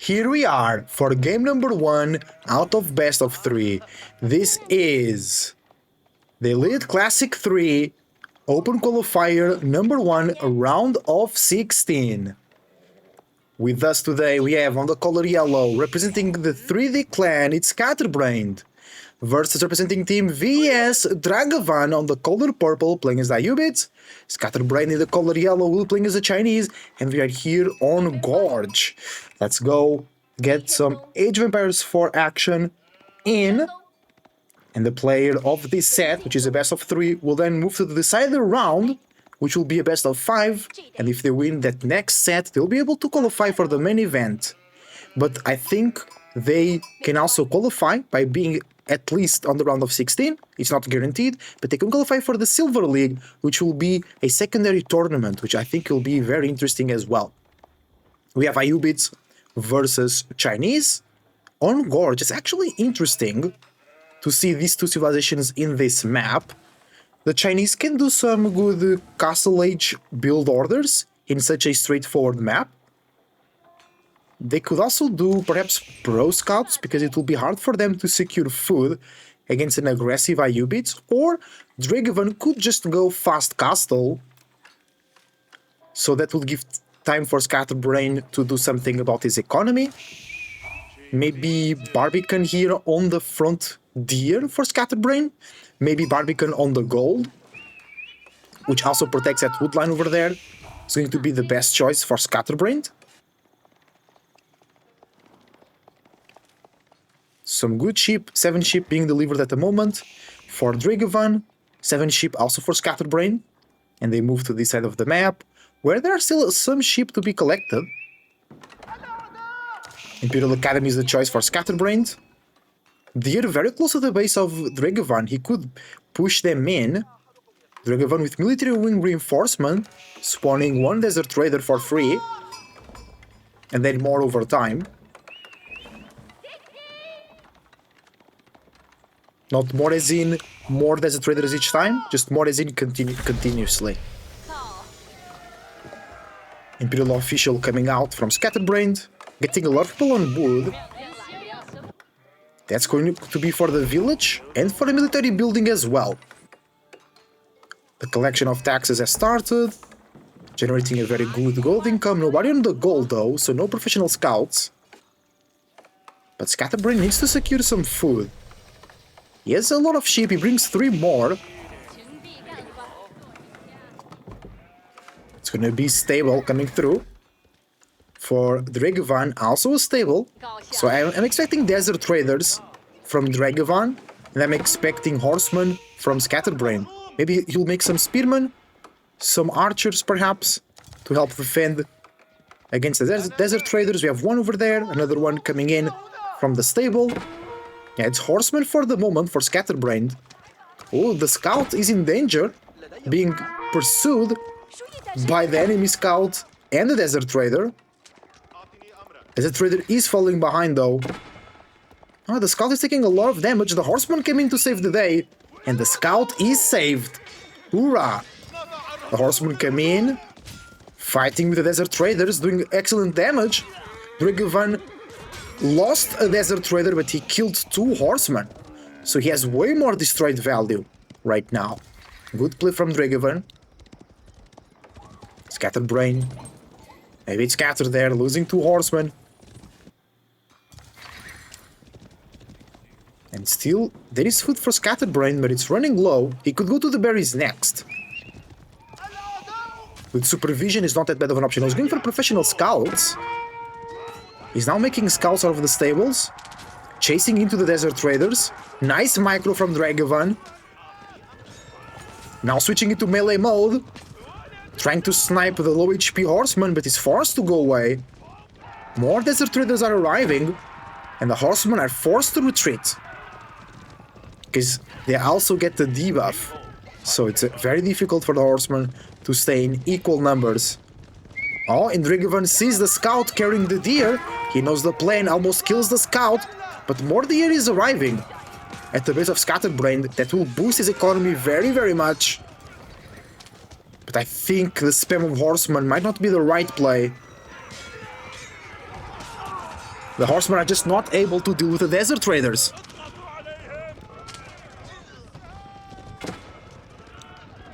Here we are for game number 1 out of best of 3. This is the Elite Classic 3 Open Qualifier number 1 round of 16. With us today we have on the color yellow, representing the 3D clan, it's Scatterbrained, versus representing team VS Dragevann on the color purple, playing as the Ayubids. Scatterbrained in the color yellow will playing as the Chinese, and we are here on Gorge. Let's go get some Age of Empires 4 action in. And the player of this set, which is a best of 3, will then move to the decider round, which will be a best of 5, and if they win that next set, they'll be able to qualify for the main event. But I think they can also qualify by being at least on the round of 16. It's not guaranteed, but they can qualify for the Silver League, which will be a secondary tournament, which I think will be very interesting as well. We have Ayubids versus Chinese on Gorge. It's actually interesting to see these two civilizations in this map. The Chinese can do some good Castle Age build orders in such a straightforward map. They could also do perhaps Pro Scouts, because it will be hard for them to secure food against an aggressive Ayubids, or Dragevann could just go Fast Castle, so that will give time for Scatterbrained to do something about his economy. Maybe Barbican here on the front deer for Scatterbrained. Maybe Barbican on the gold, which also protects that wood line over there. It's going to be the best choice for Scatterbrained. Some good sheep, 7 sheep being delivered at the moment for Dragevann, 7 sheep also for Scatterbrained, and they move to this side of the map, where there are still some sheep to be collected. Imperial Academy is the choice for Scatterbrained. They're very close to the base of Dragevann. He could push them in. Dragevann with military wing reinforcement, spawning 1 desert trader for free, and then more over time. Not more as in more desert traders each time, just more as in continuously. Imperial official coming out from Scatterbrained, getting a lot of people on wood. That's going to be for the village and for the military building as well. The collection of taxes has started, generating a very good gold income. Nobody on the gold though, so no professional scouts. But Scatterbrained needs to secure some food. He has a lot of sheep, he brings 3 more. It's gonna be stable coming through. For Dragevann, also a stable. So I'm expecting desert traders from Dragevann, and I'm expecting horsemen from Scatterbrained. Maybe he'll make some spearmen, some archers perhaps, to help defend against the desert traders. We have 1 over there, another one coming in from the stable. Yeah, it's horsemen for the moment for Scatterbrained. Oh, the scout is in danger, being pursued by the enemy scout and the desert trader. Desert trader is falling behind though. Oh, the scout is taking a lot of damage. The horseman came in to save the day, and the scout is saved. Hoorah! The horseman came in, fighting with the desert traders, doing excellent damage. Dragevann lost a desert trader, but he killed 2 horsemen, so he has way more destroyed value right now. Good play from Dragevann. Scatterbrained. Maybe it's Scatter there, losing 2 horsemen. And still, there is food for Scatterbrained, but it's running low. He could go to the berries next. With supervision, is not that bad of an option. I was going for professional scouts. He's now making scouts out of the stables, chasing into the desert traders. Nice micro from Dragevann. Now switching into melee mode, trying to snipe the low HP horseman, but is forced to go away. More desert traders are arriving, and the horsemen are forced to retreat, because they also get the debuff, so it's very difficult for the horsemen to stay in equal numbers. Oh, and Dragevann sees the scout carrying the deer. He knows the plan, almost kills the scout, but more deer is arriving at the base of Scatterbrained. That will boost his economy very, very much. But I think the spam of horsemen might not be the right play. The horsemen are just not able to deal with the desert traders.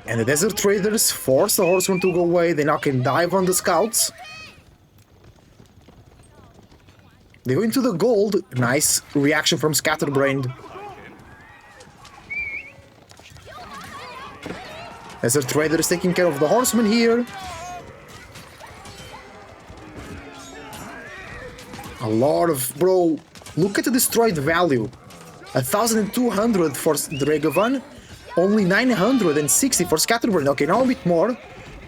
And the desert traders force the horsemen to go away. They now can dive on the scouts. They go into the gold. Nice reaction from Scatterbrained. Desert trader is taking care of the horsemen here. A lot of... Bro, look at the destroyed value. 1,200 for Dragevann. Only 960 for Scatterbrained. Okay, now a bit more.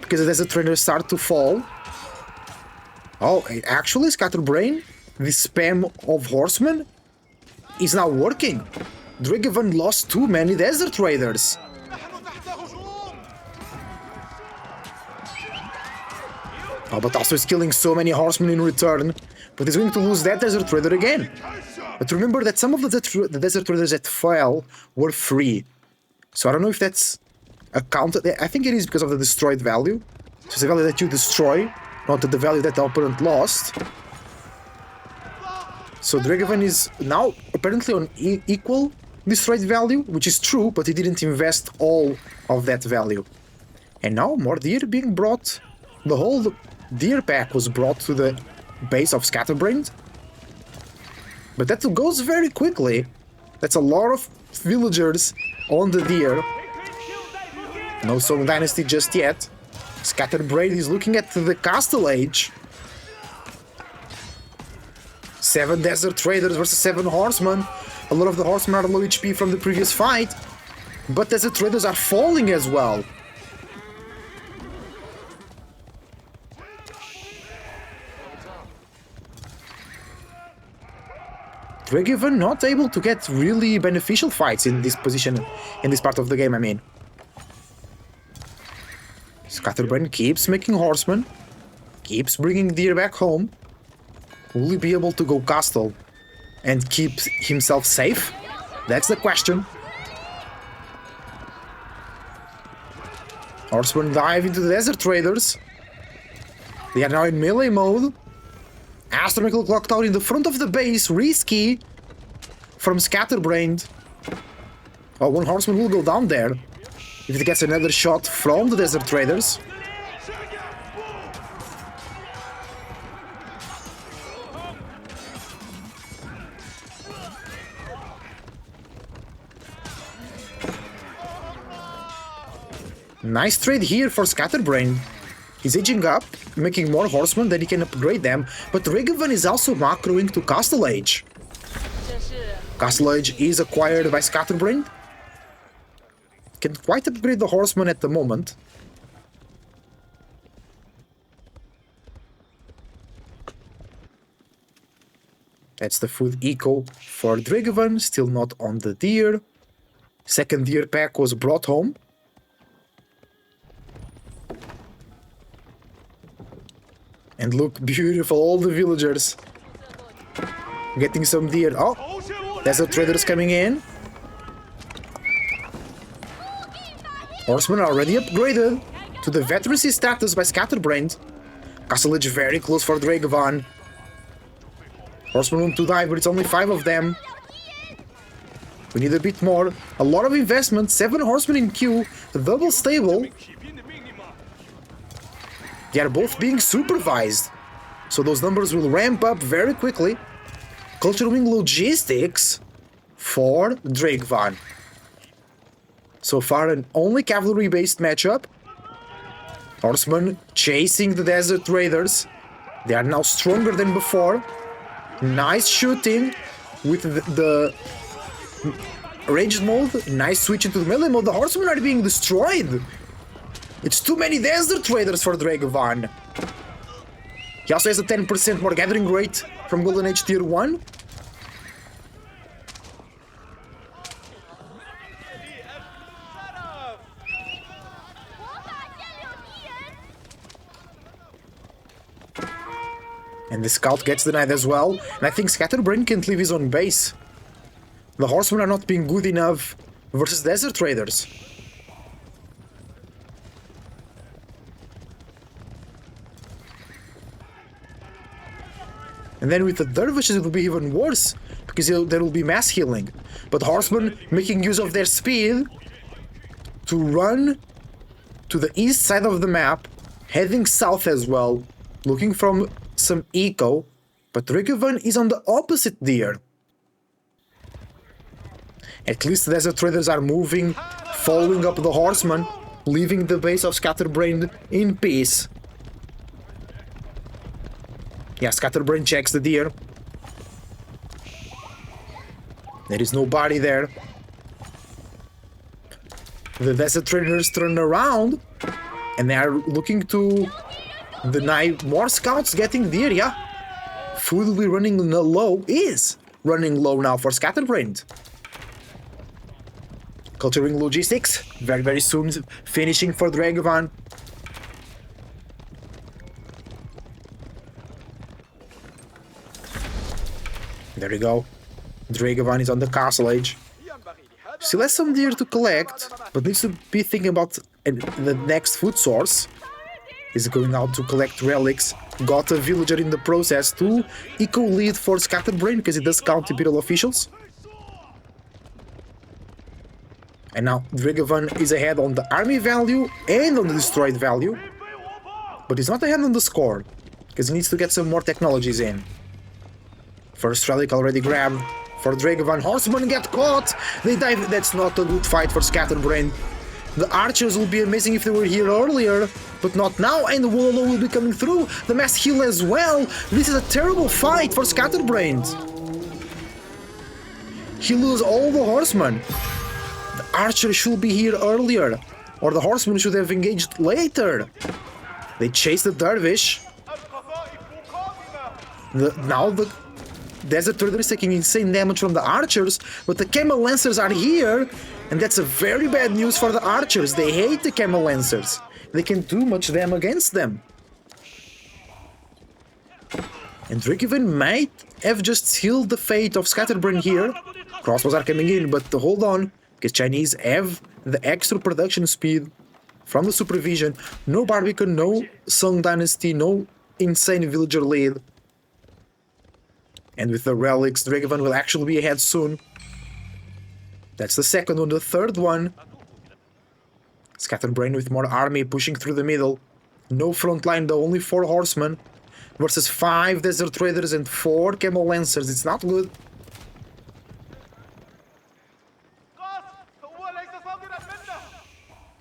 Because the desert traders start to fall. Oh, actually, Scatterbrained, the spam of horsemen is now working. Dragevann lost too many desert raiders. Oh, but also is killing so many horsemen in return. But he's going to lose that desert raider again. But remember that some of the desert raiders that fell were free. So I don't know if that's accounted. I think it is because of the destroyed value. So it's the value that you destroy, not the value that the opponent lost. So Dragevann is now apparently on equal destroyed value, which is true, but he didn't invest all of that value. And now more deer being brought. The whole deer pack was brought to the base of Scatterbrained. But that goes very quickly. That's a lot of villagers on the deer. No Song Dynasty just yet. Scatterbrained is looking at the Castle Age. 7 desert traders versus 7 horsemen. A lot of the horsemen are low HP from the previous fight. But desert traders are falling as well. Dragevann not able to get really beneficial fights in this position, in this part of the game, I mean. Scatterbrained keeps making horsemen, keeps bringing deer back home. Will he be able to go castle and keep himself safe? That's the question. Horsemen dive into the desert traders. They are now in melee mode. Astronomical Clock Tower in the front of the base, risky from Scatterbrained. Oh, one horseman will go down there if he gets another shot from the desert traders. Nice trade here for Scatterbrained. He's aging up, making more horsemen that he can upgrade them, but Dragevann is also macroing to Castle Age. Castle Age is acquired by Scatterbrained. Can't quite upgrade the horsemen at the moment. That's the food eco for Dragevann, still not on the deer. Second deer pack was brought home. And look, beautiful, all the villagers getting some deer. Oh, desert traders coming in. Horsemen are already upgraded to the veterancy status by Scatterbrained. Castle Age very close for Dragevann. Horsemen want to die, but it's only 5 of them. We need a bit more. A lot of investment, 7 horsemen in queue, double stable. They are both being supervised, so those numbers will ramp up very quickly. Culture Wing logistics for Dragevann. So far, an only cavalry-based matchup. Horsemen chasing the desert raiders. They are now stronger than before. Nice shooting with the ranged mode. Nice switch into the melee mode. The horsemen are being destroyed. It's too many desert traders for Dragevann. He also has a 10% more gathering rate from Golden Age Tier 1. And the scout gets denied as well. And I think Scatterbrained can't leave his own base. The horsemen are not being good enough versus desert traders. And then with the dervishes it will be even worse, because there will be mass healing. But horsemen making use of their speed to run to the east side of the map, heading south as well, looking from some eco. But Dragevann is on the opposite deer. At least the desert traders are moving, following up the horsemen, leaving the base of Scatterbrained in peace. Yeah, Scatterbrained checks the deer. There is nobody there. The desert traders turn around and they are looking to deny more scouts getting deer, yeah. Food will be running low, is running low now for Scatterbrained. Culturing logistics, very soon finishing for Dragevann. There we go. Dragevann is on the castle edge. Still has some deer to collect, but needs to be thinking about the next food source. He's going out to collect relics. Got a villager in the process. 2 eco lead for Scatterbrained because it does count Imperial officials. And now Dragevann is ahead on the army value and on the destroyed value. But he's not ahead on the score, because he needs to get some more technologies in. First relic already grabbed for Dragevann. Horsemen get caught! They dive. That's not a good fight for Scatterbrained. The archers will be amazing if they were here earlier, but not now, and the Wololo will be coming through. The mass heal as well. This is a terrible fight for Scatterbrained. He loses all the horsemen. The archer should be here earlier, or the horsemen should have engaged later. They chase the dervish. Now the desert trader is taking insane damage from the archers, but the camel lancers are here, and that's a very bad news for the archers. They hate the camel lancers. They can do much damage against them. And Dragevann might have just sealed the fate of Scatterbrained here. Crossbows are coming in, but hold on, because Chinese have the extra production speed from the supervision. No Barbican, no Song Dynasty, no insane villager lead. And with the relics, Dragevann will actually be ahead soon. That's the second one. The third one, Scatterbrained with more army pushing through the middle. No front line though, only 4 horsemen versus 5 desert traders and 4 camel lancers. It's not good.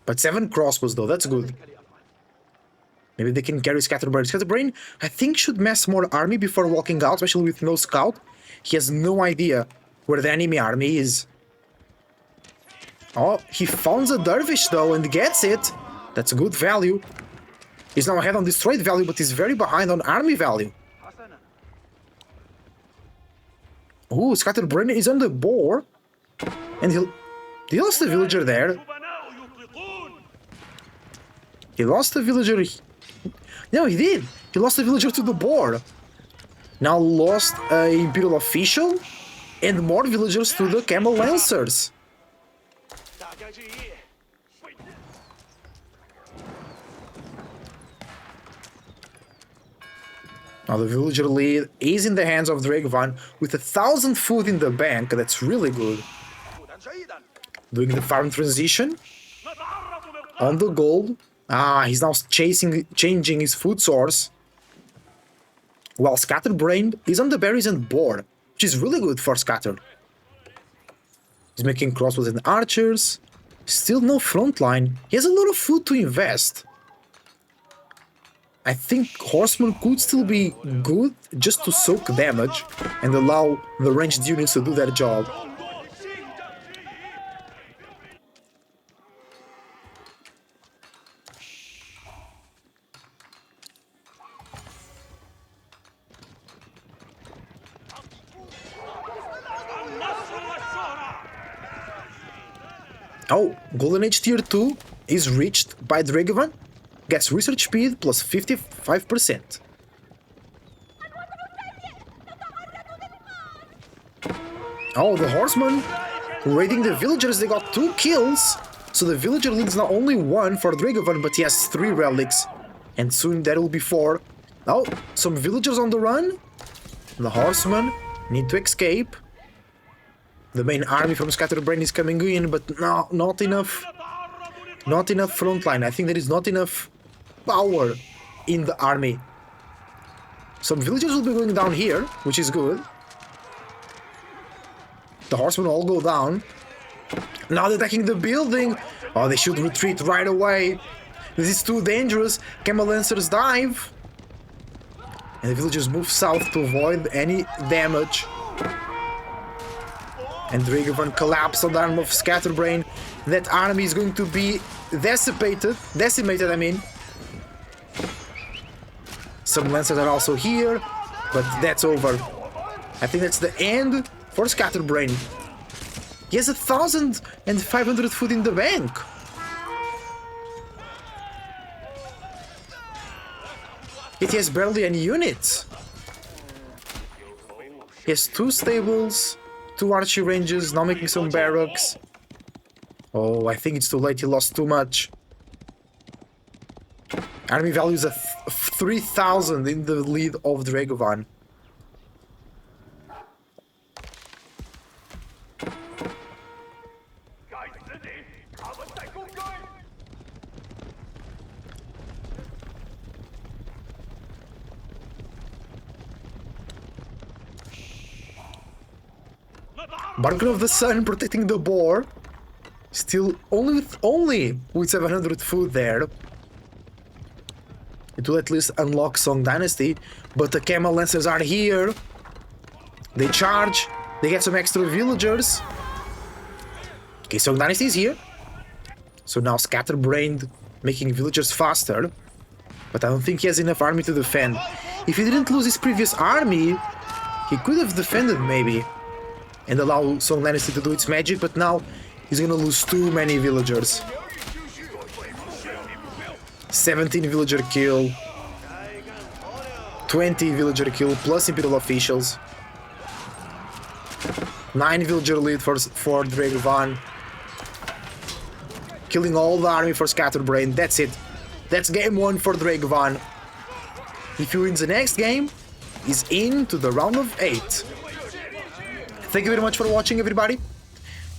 But 7 crossbows though, that's good. Maybe they can carry Scatterbrained. Scatterbrained, I think, should mass more army before walking out, especially with no scout. He has no idea where the enemy army is. Oh, he found a dervish though and gets it. That's a good value. He's now ahead on destroyed value, but he's very behind on army value. Ooh, Scatterbrained is on the boar. And he lost a villager there. He lost a villager. No, he did. He lost a villager to the boar. Now lost an Imperial official and more villagers to the camel lancers. Now the villager lead is in the hands of Dragevann with 1,000 food in the bank. That's really good. Doing the farm transition on the gold. He's now changing his food source. While Scatterbrained is on the berries and boar, which is really good for Scatter. He's making crossbows and archers. Still no front line. He has a lot of food to invest. I think horsemen could still be good just to soak damage and allow the ranged units to do their job. Oh, Golden Age Tier 2 is reached by Dragevann. Gets research speed plus 55%. Oh, the horsemen raiding the villagers, they got 2 kills. So the villager leads not only 1 for Dragevann, but he has 3 relics. And soon there will be 4. Oh, some villagers on the run. The horsemen need to escape. The main army from Scatterbrained is coming in, but no, not enough. Not enough frontline. I think there is not enough power in the army. Some villagers will be going down here, which is good. The horsemen all go down. Now they're attacking the building. Oh, they should retreat right away. This is too dangerous. Camel Lancers dive. And the villagers move south to avoid any damage. And Dragevann collapsed on the arm of Scatterbrained. That army is going to be decimated, I mean. Some Lancers are also here, but that's over. I think that's the end for Scatterbrained. He has 1,500 food in the bank. It has barely any units. He has 2 stables, 2 archery ranges, now making some barracks. Oh, I think it's too late, he lost too much. Army value is 3,000 in the lead of Dragevann. Barker of the Sun protecting the boar. Still only with 700 food there. It will at least unlock Song Dynasty, but the Camel Lancers are here. They charge. They get some extra villagers. Okay, Song Dynasty is here. So now Scatterbrained making villagers faster. But I don't think he has enough army to defend. If he didn't lose his previous army, he could have defended maybe. And allow Song Dynasty to do its magic, but now he's gonna lose too many villagers. 17 villager kill, 20 villager kill plus Imperial officials, 9 villager lead for Dragevann, killing all the army for Scatterbrained. That's it. That's game 1 for Dragevann. If he wins the next game, he's into the round of 8. Thank you very much for watching, everybody.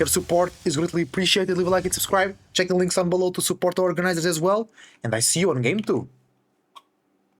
Your support is greatly appreciated. Leave a like and subscribe. Check the links down below to support the organizers as well. And I see you on game 2.